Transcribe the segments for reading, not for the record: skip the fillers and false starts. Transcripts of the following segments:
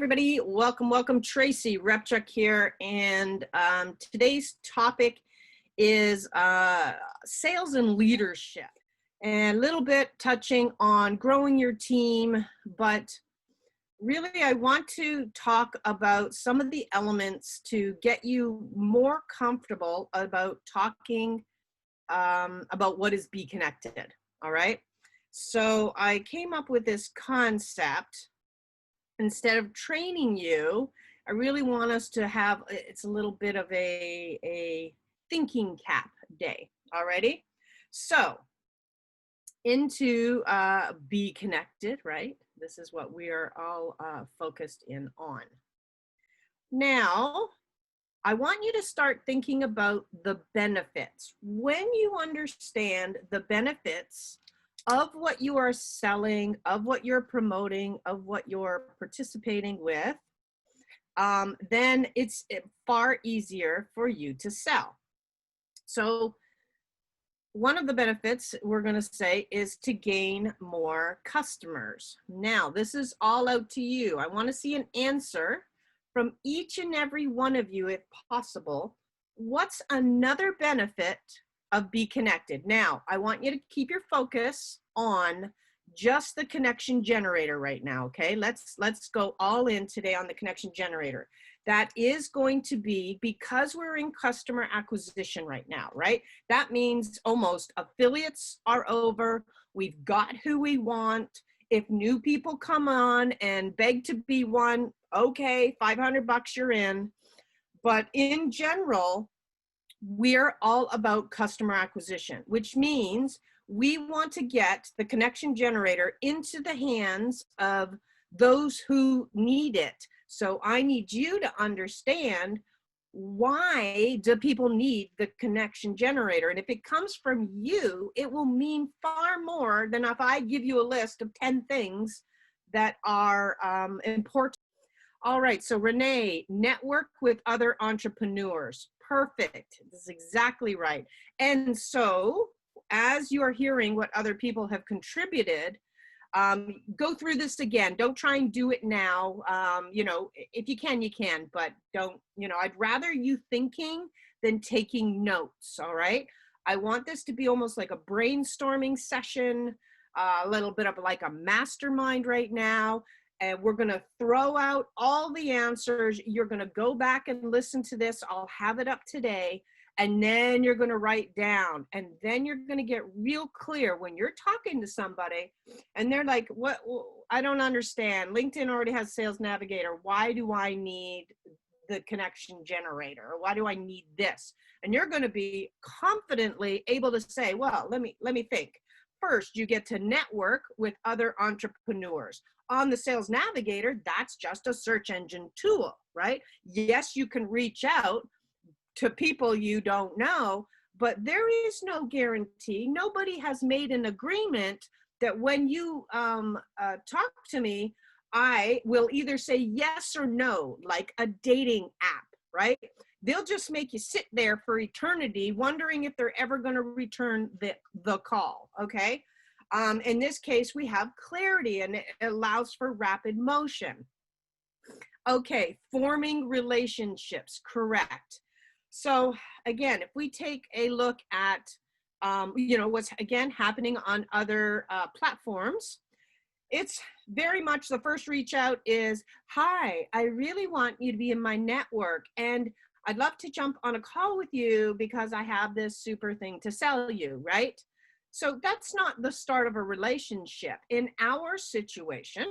everybody. Welcome. Tracy, Repchuk here. And today's topic is sales and leadership, and a little bit touching on growing your team. But really, I want to talk about some of the elements to get you more comfortable about talking about what is BeeKonnected. All right. So I came up with this concept. Instead of training you, I really want us to have, it's a little bit of a thinking cap day. Alrighty. So into BeeKonnected, right? This is what we are all focused in on. Now, I want you to start thinking about the benefits. When you understand the benefits of what you are selling, of what you're promoting, of what you're participating with, then it's far easier for you to sell. So one of the benefits we're going to say is to gain more customers. Now, this is all out to you. I want to see an answer from each and every one of you, if possible. What's another benefit of BeeKonnected? Now, I want you to keep your focus on just the connection generator right now, okay? Let's go all in today on the connection generator. That is going to be, because we're in customer acquisition right now, right? That means almost affiliates are over. We've got who we want. If new people come on and beg to be one, okay, $500 you're in. But in general, we're all about customer acquisition, which means we want to get the connection generator into the hands of those who need it. So I need you to understand, why do people need the connection generator? And if it comes from you, it will mean far more than if I give you a list of 10 things that are important. All right, so Renee, network with other entrepreneurs. Perfect, this is exactly right. And so as you are hearing what other people have contributed, go through this again. Don't try and do it now. You know, if you can, but don't, you know, I'd rather you thinking than taking notes, all right? I want this to be almost like a brainstorming session, a little bit of like a mastermind right now. And we're going to throw out all the answers. You're going to go back and listen to this. I'll have it up today. And then you're going to write down. And then you're going to get real clear when you're talking to somebody and they're like, what? I don't understand. LinkedIn already has Sales Navigator. Why do I need the connection generator? Or why do I need this? And you're going to be confidently able to say, well, let me think. First, you get to network with other entrepreneurs. On the Sales Navigator, that's just a search engine tool, right? Yes, you can reach out to people you don't know, but there is no guarantee. Nobody has made an agreement that when you talk to me, I will either say yes or no, like a dating app, right? They'll just make you sit there for eternity wondering if they're ever going to return the call, okay? In this case, we have clarity and it allows for rapid motion. Okay, forming relationships, correct. So again, if we take a look at, you know, what's again happening on other platforms, it's very much the first reach out is, hi, I really want you to be in my network and I'd love to jump on a call with you because I have this super thing to sell you, right? So that's not the start of a relationship. In our situation,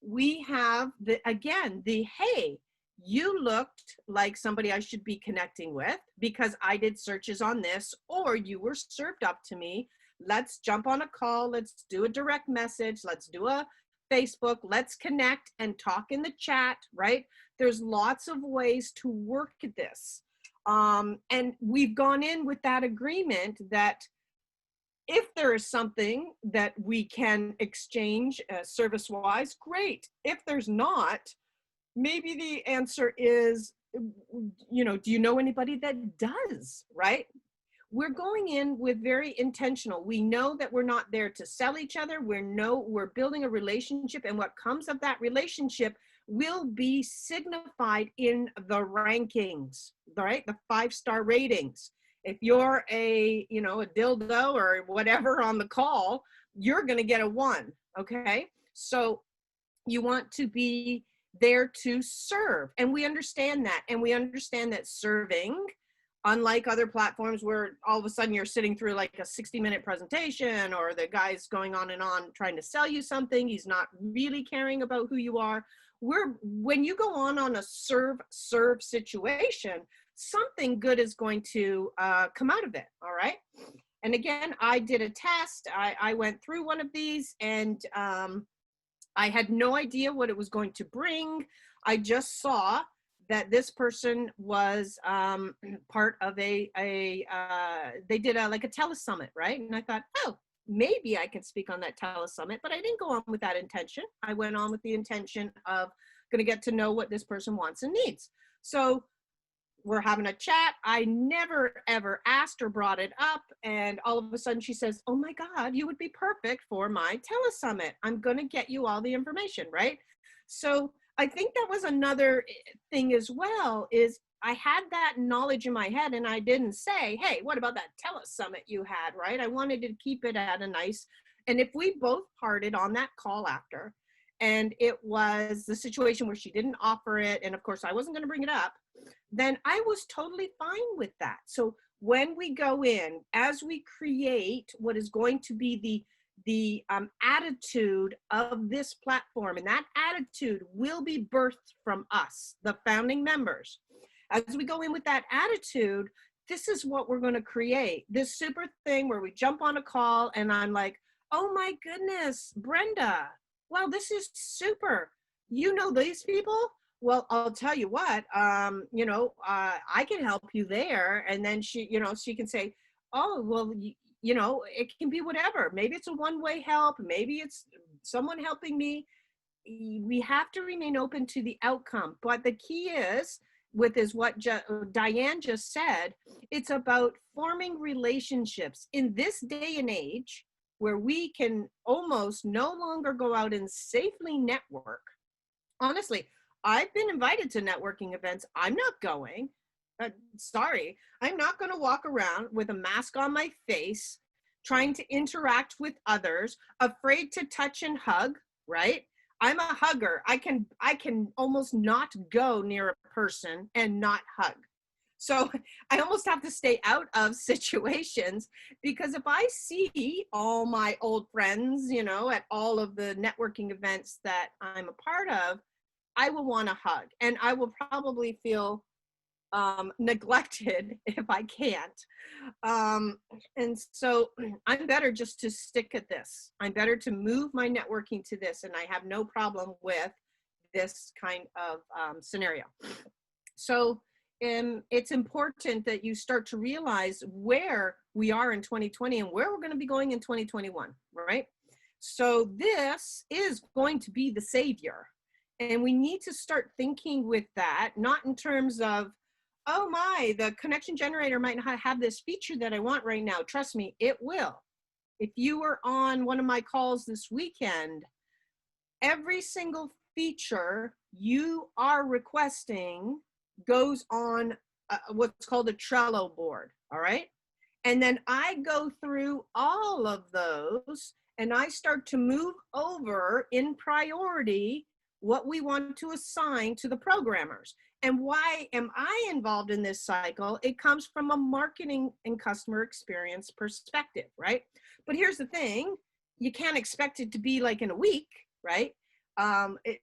we have hey, you looked like somebody I should be connecting with because I did searches on this, or you were served up to me. Let's jump on a call. Let's do a direct message. Let's do a Facebook. Let's connect and talk in the chat, right? There's lots of ways to work at this. And we've gone in with that agreement that if there is something that we can exchange service-wise, great. If there's not, maybe the answer is, you know, do you know anybody that does, right? We're going in with very intentional. We know that we're not there to sell each other. We're building a relationship, and what comes of that relationship, will be signified in the rankings, right? The 5-star ratings. If you're a, you know, a dildo or whatever on the call, you're going to get a 1. Okay. So you want to be there to serve. And we understand that. And we understand that serving, unlike other platforms where all of a sudden you're sitting through like a 60-minute presentation, or the guy's going on and on trying to sell you something, he's not really caring about who you are. When you go on a serve situation, something good is going to come out of it. All right. And again, I did a test. I went through one of these, and I had no idea what it was going to bring. I just saw that this person was part of they did like a Telus Summit, right? And I thought, oh, maybe I can speak on that Telus Summit, but I didn't go on with that intention. I went on with the intention of going to get to know what this person wants and needs. So we're having a chat. I never, ever asked or brought it up. And all of a sudden she says, oh my God, you would be perfect for my Telus Summit. I'm going to get you all the information, right? So I think that was another thing as well, is I had that knowledge in my head and I didn't say, hey, what about that Telus Summit you had, right? I wanted to keep it at a nice, and if we both parted on that call after, and it was the situation where she didn't offer it, and of course I wasn't going to bring it up, then I was totally fine with that. So when we go in, as we create what is going to be the attitude of this platform, and that attitude will be birthed from us, the founding members. As we go in with that attitude, this is what we're going to create. This super thing where we jump on a call and I'm like, oh my goodness, Brenda, wow, this is super. You know these people? Well, I'll tell you what, I can help you there. And then she can say, oh, well, it can be whatever. Maybe it's a one-way help. Maybe it's someone helping me. We have to remain open to the outcome. But the key is what Diane just said, it's about forming relationships in this day and age where we can almost no longer go out and safely network. Honestly, I've been invited to networking events. I'm not going. Sorry, I'm not going to walk around with a mask on my face, trying to interact with others, afraid to touch and hug, right? I'm a hugger. I can almost not go near a person and not hug. So I almost have to stay out of situations, because if I see all my old friends, at all of the networking events that I'm a part of, I will want to hug, and I will probably feel neglected if I can't. And so I'm better just to stick at this. I'm better to move my networking to this, and I have no problem with this kind of scenario. So it's important that you start to realize where we are in 2020 and where we're going to be going in 2021, right? So this is going to be the savior. And we need to start thinking with that, not in terms of, oh my, the Konnection Generator might not have this feature that I want right now. Trust me, it will. If you were on one of my calls this weekend, every single feature you are requesting goes on what's called a Trello board, all right? And then I go through all of those and I start to move over in priority what we want to assign to the programmers. And why am I involved in this cycle? It comes from a marketing and customer experience perspective, right? But here's the thing, you can't expect it to be like in a week, right?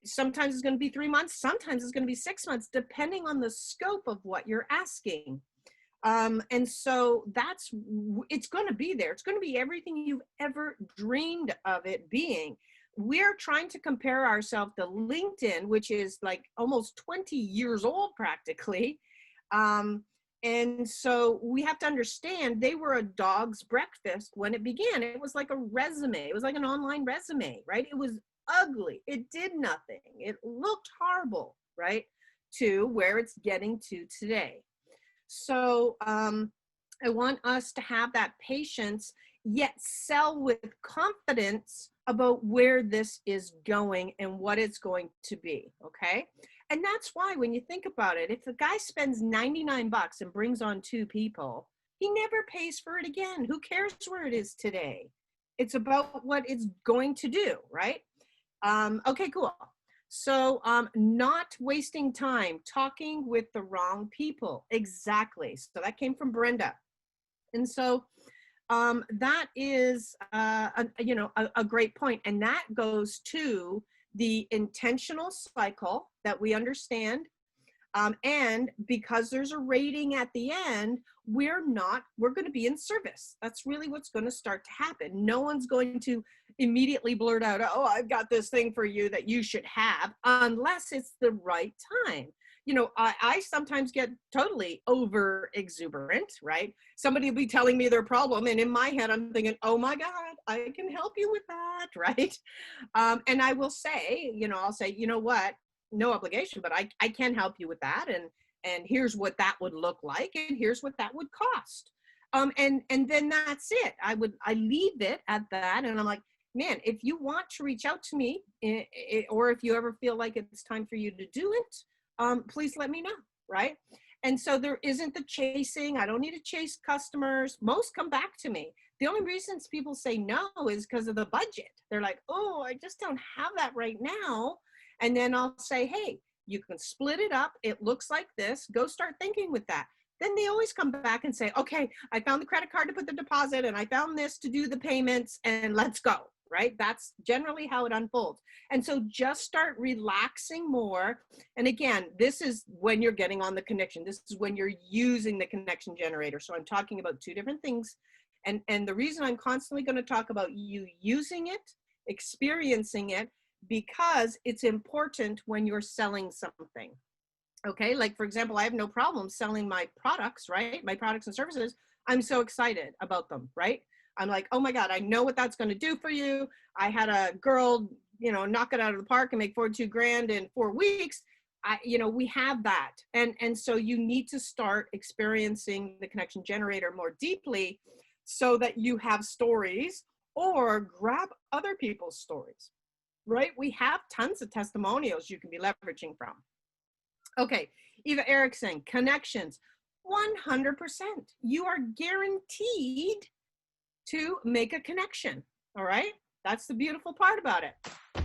Sometimes it's going to be 3 months, sometimes it's going to be 6 months, depending on the scope of what you're asking. And so it's going to be there. It's going to be everything you've ever dreamed of it being. We're trying to compare ourselves to LinkedIn, which is like almost 20 years old practically. And so we have to understand they were a dog's breakfast when it began. It was like a resume. It was like an online resume, right? It was ugly. It did nothing. It looked horrible, right? To where it's getting to today. So I want us to have that patience, yet sell with confidence about where this is going and what it's going to be, okay? And that's why when you think about it, if the guy spends 99 bucks and brings on 2 people, he never pays for it again. Who cares where it is today? It's about what it's going to do, right? Okay, cool. So not wasting time talking with the wrong people. Exactly. So that came from Brenda. And so that is, a great point. And that goes to the intentional cycle that we understand. And because there's a rating at the end, we're going to be in service. That's really what's going to start to happen. No one's going to immediately blurt out, oh, I've got this thing for you that you should have, unless it's the right time. I sometimes get totally over exuberant, right? Somebody will be telling me their problem, and in my head, I'm thinking, oh my God, I can help you with that, right? And I will say, I'll say, you know what? No obligation, but I can help you with that. And here's what that would look like. And here's what that would cost. And then that's it. I leave it at that. And I'm like, man, if you want to reach out to me, or if you ever feel like it's time for you to do it, please let me know, right? And so there isn't the chasing. I don't need to chase customers. Most come back to me. The only reasons people say no is because of the budget. They're like, oh, I just don't have that right now. And then I'll say, hey, you can split it up. It looks like this. Go start thinking with that. Then they always come back and say, okay, I found the credit card to put the deposit, and I found this to do the payments, and let's go, right? That's generally how it unfolds. And so just start relaxing more. And again, this is when you're getting on the connection. This is when you're using the connection generator. So I'm talking about 2 different things. And the reason I'm constantly going to talk about you using it, experiencing it, because it's important when you're selling something. Okay, like for example, I have no problem selling my products, right? My products and services. I'm so excited about them, right? I'm like, oh my God, I know what that's going to do for you. I had a girl, knock it out of the park and make 42 grand in 4 weeks. We have that. And so you need to start experiencing the connection generator more deeply so that you have stories, or grab other people's stories, right? We have tons of testimonials you can be leveraging from. Okay, Eva Erickson, connections, 100%. You are guaranteed to make a connection, all right? That's the beautiful part about it.